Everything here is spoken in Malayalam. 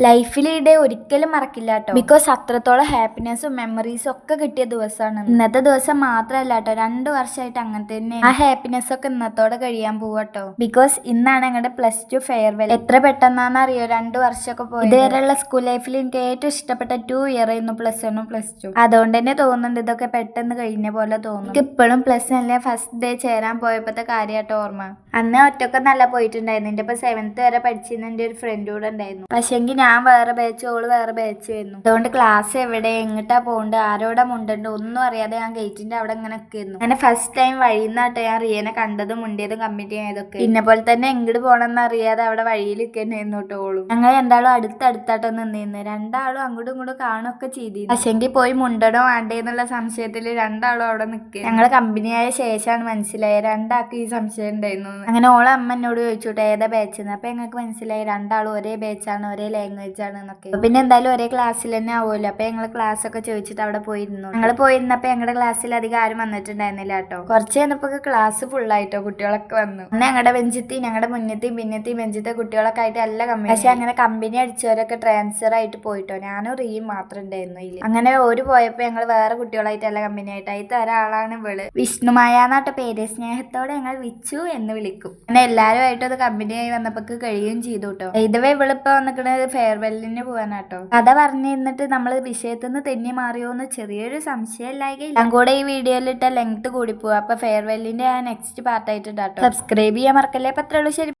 ലൈഫിൽ ഈ ഡേ ഒരിക്കലും മറക്കില്ല കേട്ടോ. ബിക്കോസ് അത്രത്തോളം ഹാപ്പിനെസ്സും മെമ്മറീസും ഒക്കെ കിട്ടിയ ദിവസമാണ്. ഇന്നത്തെ ദിവസം മാത്രമല്ല കേട്ടോ, 2 വർഷമായിട്ട് അങ്ങനെ തന്നെ ആ ഹാപ്പിനെസ് ഒക്കെ ഇന്നത്തോടെ കഴിയാൻ പോവാട്ടോ. ബിക്കോസ് ഇന്നാണ് ഞങ്ങളുടെ +2 ഫെയർവെൽ. എത്ര പെട്ടെന്നാന്ന് അറിയോ 2 വർഷമൊക്കെ പോയി. ഇതുവരെയുള്ള സ്കൂൾ ലൈഫിൽ എനിക്ക് ഏറ്റവും ഇഷ്ടപ്പെട്ട 2 ഇയർ ആയിരുന്നു +1 +2. അതുകൊണ്ട് തന്നെ തോന്നുന്നുണ്ട് ഇതൊക്കെ പെട്ടെന്ന് കഴിഞ്ഞ പോലെ തോന്നുന്നു. എനിക്ക് ഇപ്പോഴും +1 ഫസ്റ്റ് ഡേ ചേരാൻ പോയപ്പോഴത്തെ കാര്യമായിട്ട് ഓർമ്മ. അന്ന് ഒറ്റക്ക് നല്ല പോയിട്ടുണ്ടായിരുന്നു. എന്റെ ഇപ്പൊ 7th വരെ പഠിച്ചിരുന്ന എന്റെ ഒരു ഫ്രണ്ട് കൂടെ ഉണ്ടായിരുന്നു. പക്ഷെങ്കിൽ ഞാൻ വേറെ ബാച്ച്, ഓള് വേറെ ബാച്ച് ആയിരുന്നു. അതുകൊണ്ട് ക്ലാസ് എവിടെ, എങ്ങോട്ടാ പോകണ്ട്, ആരോടാ മുണ്ടണ്ട് ഒന്നും അറിയാതെ ഞാൻ ഗേറ്റിന്റെ അവിടെ ഇങ്ങനെ നിൽക്കുന്നു. അങ്ങനെ ഫസ്റ്റ് ടൈം വഴിന്നാട്ടോ ഞാൻ റിയനെ കണ്ടതും മുണ്ടിയതും കമ്മിറ്റ് ചെയ്തതൊക്കെ. പിന്നെ പോലെ തന്നെ എങ്ങോട്ട് പോകണമെന്ന് അറിയാതെ അവിടെ വഴിയിൽ നിൽക്കുന്നേന്നു കേട്ടോ ഓളും. ഞങ്ങൾ രണ്ടാളും അടുത്തടുത്താട്ടോ നിന്നിരുന്നു. രണ്ടാളും അങ്ങോട്ടും ഇങ്ങോട്ടും കാണുകയൊക്കെ ചെയ്തിരുന്നു. പക്ഷെങ്കിൽ പോയി മുണ്ടണോ വേണ്ടേ എന്നുള്ള സംശയത്തിൽ രണ്ടാളും അവിടെ നിൽക്കുക. ഞങ്ങൾ കമ്പനിയായ ശേഷമാണ് മനസ്സിലായത് രണ്ടാൾക്ക് ഈ സംശയം ഉണ്ടായിരുന്നു. അങ്ങനെ ഓളെ അമ്മ എന്നോട് ചോദിച്ചോട്ടെ ഏതാ ബാച്ചെന്ന്. അപ്പൊ ഞങ്ങൾക്ക് മനസ്സിലായി രണ്ടാളും ഒരേ ബാച്ചാണ്, ഒരേ ലാംഗ്വേജ് ആണ് എന്നൊക്കെ. പിന്നെ എന്തായാലും ഒരേ ക്ലാസ്സിൽ തന്നെ ആവുമല്ലോ. അപ്പൊ ഞങ്ങൾ ക്ലാസ് ഒക്കെ ചോദിച്ചിട്ട് അവിടെ പോയിരുന്നു. ഞങ്ങൾ പോയിരുന്നപ്പോ ഞങ്ങളുടെ ക്ലാസ്സിൽ അധികം ആരും വന്നിട്ടുണ്ടായിരുന്നില്ല കേട്ടോ. കുറച്ച് കഴിഞ്ഞപ്പോ ക്ലാസ് ഫുള്ളായിട്ടോ, കുട്ടികളൊക്കെ വന്നു. അന്ന് ഞങ്ങളുടെ ബെഞ്ചെത്തി, ഞങ്ങളുടെ മുന്നത്തെയും പിന്നത്തെയും ബെഞ്ചത്തെ കുട്ടികളൊക്കെ ആയിട്ട് നല്ല കമ്പനി. പക്ഷെ അങ്ങനെ കമ്പനി അടിച്ചവരൊക്കെ ട്രാൻസ്ഫർ ആയിട്ട് പോയിട്ടോ. ഞാനും റീയും മാത്രം ഉണ്ടായിരുന്നു ഇല്ല. അങ്ങനെ ഒരു പോയപ്പോ ഞങ്ങൾ വേറെ കുട്ടികളായിട്ട് നല്ല കമ്പനി ആയിട്ട്. അതിൽ ഒരാളാണ് ഇവള്, വിഷ്ണുമായ എന്നാട്ടോ പേര്. സ്നേഹത്തോടെ ഞങ്ങൾ വിച്ചു എന്ന് വിളിക്കും. അങ്ങനെ എല്ലാവരുമായിട്ട് അത് കമ്പനിയായി വന്നപ്പോ കഴിയുകയും ചെയ്തു കേട്ടോ. ഇതുവരെ ഇവളിപ്പോ വന്നിട്ട് ഫെയർവെല്ലിന് പോകാനാട്ടോ. കഥ പറഞ്ഞിരുന്നിട്ട് നമ്മൾ വിഷയത്തിൽ നിന്ന് തെന്നി മാറിയോന്ന് ചെറിയൊരു സംശയം ഇല്ലായെങ്കിൽ ഞാൻ കൂടെ ഈ വീഡിയോയിൽ ഇട്ട ലെങ്ത് കൂടി പോവാ. അപ്പൊ ഫെയർവെല്ലിന്റെ നെക്സ്റ്റ് പാർട്ടായിട്ട് ഇടാട്ടോ. സബ്സ്ക്രൈബ് ചെയ്യാൻ മറക്കല്ലേ. അപ്പൊ അത്രേ ഉള്ളൂ. ശരി.